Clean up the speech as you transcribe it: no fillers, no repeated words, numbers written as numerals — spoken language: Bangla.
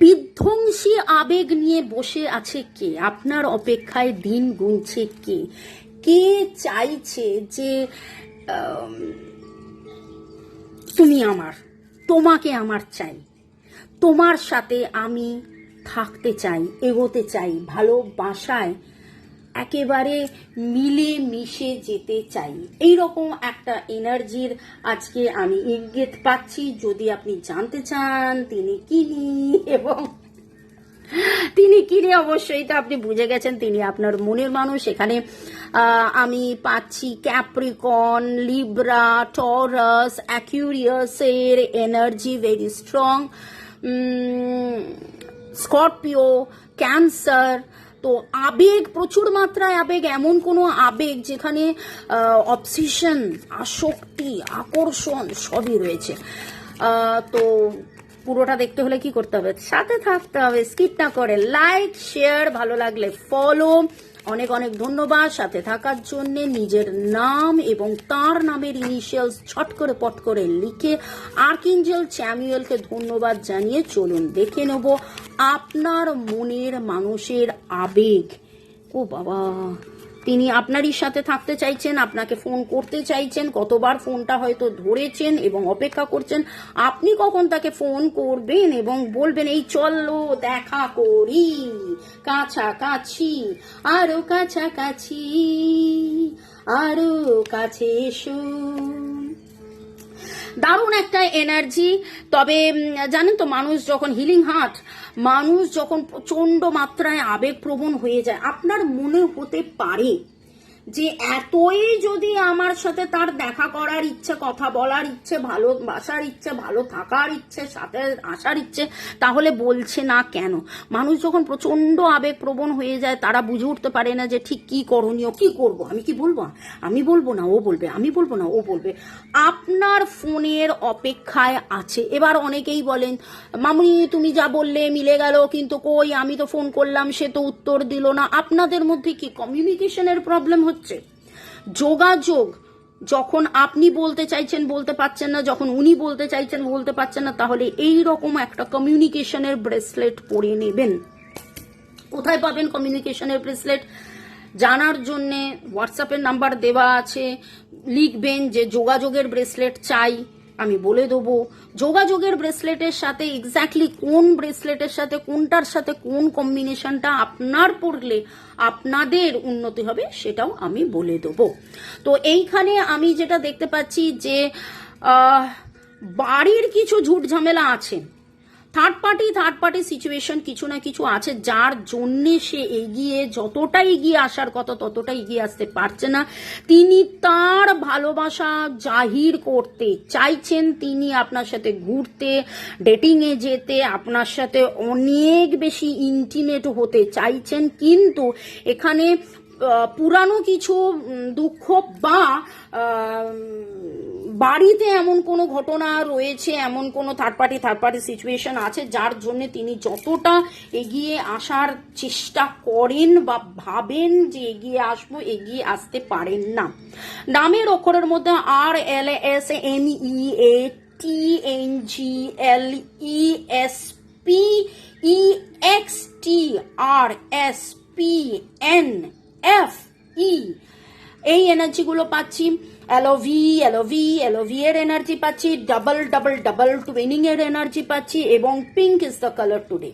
বিধ্বংসী আবেগ নিয়ে বসে আছে কে? আপনার অপেক্ষায় দিন গুনছে কে? কে চাইছে যে তুমি আমার, তোমাকে আমার চাই, তোমার সাথে আমি থাকতে চাই, এগোতে চাই, ভালোবাসায় একেবারে মিলে মিশে যেতে চাই, এইরকম একটা এনার্জির আজকে আমি ইঙ্গিত পাচ্ছি। যদি আপনি জানতে চান তিনি কিনি এবং তিনি কিনে, অবশ্যই তো আপনি বুঝে গেছেন তিনি আপনার মনের মানুষ। এখানে আমি পাচ্ছি ক্যাপ্রিকন, লিব্রা, টরাস, অ্যাকুরিয়াসের energy very strong, Scorpio, Cancer. তো আবেগ, প্রচুর মাত্রায় আবেগ, এমন কোনো আবেগ যেখানে অবসেশন, আসক্তি, আকর্ষণ সবই রয়েছে। তো পুরোটা দেখতে হলে কি করতে হবে? সাথে থাকতে হবে, স্কিপ না করে লাইক, শেয়ার, ভালো লাগলে ফলো। অনেক অনেক ধন্যবাদ সাথে থাকার জন্য। নিজের নাম এবং তার নামের ইনিশিয়ালস ছট করে পট করে লিখে আর্কএঞ্জেল স্যামুয়েলকে ধন্যবাদ জানিয়ে চলুন দেখে নেব আপনার মনের মানুষের আবেগ। ও বাবা, তিনি আপনারই সাথে থাকতে চাইছেন, আপনাকে ফোন করতে চাইছেন, কতবার ফোনটা হয়তো ধরেছেন এবং অপেক্ষা করছেন আপনি কখন তাকে ফোন করবেন এবং বলবেন এই চলো দেখা করি, কাছাকাছি, আরো কাছাকাছি, আরো কাছে এসো। দারুণ একটা এনার্জি। তবে জানেন তো, মানুষ যখন হিলিং হার্ট, মানুষ যখন প্রচন্ড মাত্রায় আবেগপ্রবণ হয়ে যায়, আপনার মনে হতে পারে যে এতই যদি আমার সাথে তার দেখা করার ইচ্ছে, কথা বলার ইচ্ছে, ভালোবাসার ইচ্ছে, ভালো থাকার ইচ্ছে, সাথে আসার ইচ্ছে, তাহলে বলছে না কেন? মানুষ যখন প্রচন্ড আবেগপ্রবণ হয়ে যায় তারা বুঝে উঠতে পারে না যে ঠিক কি করণীয়, কি করব, আমি কি বলবো, আমি বলবো না ও বলবে, আমি বলবো না ও বলবে। আপনার ফোনের অপেক্ষায় আছে। এবার অনেকেই বলেন মামুনি তুমি যা বললে মিলে গেল, কিন্তু কই, আমি তো ফোন করলাম সে তো উত্তর দিল না। আপনাদের মধ্যে কি কমিউনিকেশনের প্রবলেম হচ্ছে? যোগাযোগ, যখন আপনি বলতে চাইছেন বলতে পারছেন না, যখন উনি বলতে চাইছেন বলতে পারছেন না, তাহলে এই রকম একটা কমিউনিকেশনের ব্রেসলেট পরে নেবেন। কোথায় পাবেন কমিউনিকেশনের ব্রেসলেট জানার জন্যে হোয়াটসঅ্যাপের নাম্বার দেওয়া আছে, লিখবেন যে যোগাযোগের ব্রেসলেট চাই, আমি বলে দেবো যোগাযোগের ব্রেসলেটের সাথে এক্স্যাক্টলি কোন ব্রেসলেটের সাথে কোনটার সাথে কোন কম্বিনেশনটা আপনার পড়লে আপনাদের উন্নতি হবে সেটাও আমি বলে দেবো। তো এইখানে আমি যেটা দেখতে পাচ্ছি যে বাড়ির কিছু ঝুট ঝামেলা আছে, থার্ড পার্টি সিচুয়েশন কিছু না কিছু আছে, যার জন্যে সে এগিয়ে, যতটা এগিয়ে আসার কথা ততটা এগিয়ে আসতে পারছে না। তিনি তার ভালোবাসা জাহির করতে চাইছেন, তিনি আপনার সাথে ঘুরতে, ডেটিংয়ে যেতে, আপনার সাথে অনেক বেশি ইন্টিমেট হতে চাইছেন, কিন্তু এখানে পুরানো কিছু দুঃখ বা বাড়িতে এমন কোনো ঘটনা রয়েছে, এমন কোনো থার্ড পার্টি সিচুয়েশন আছে যার জন্য তিনি যতটা এগিয়ে আসার চেষ্টা করেন বা ভাবেন যে এগিয়ে আসবো, এগিয়ে আসতে পারেন না। নামের অক্ষরের মধ্যে RLSAMETTENGLEXTRSPNFE এই এনার্জিগুলো পাচ্ছি। এলওভি এর এনার্জি পাচ্ছি, ডাবল টুইনিং এর এনার্জি পাচ্ছি, এবং pink is the colour today.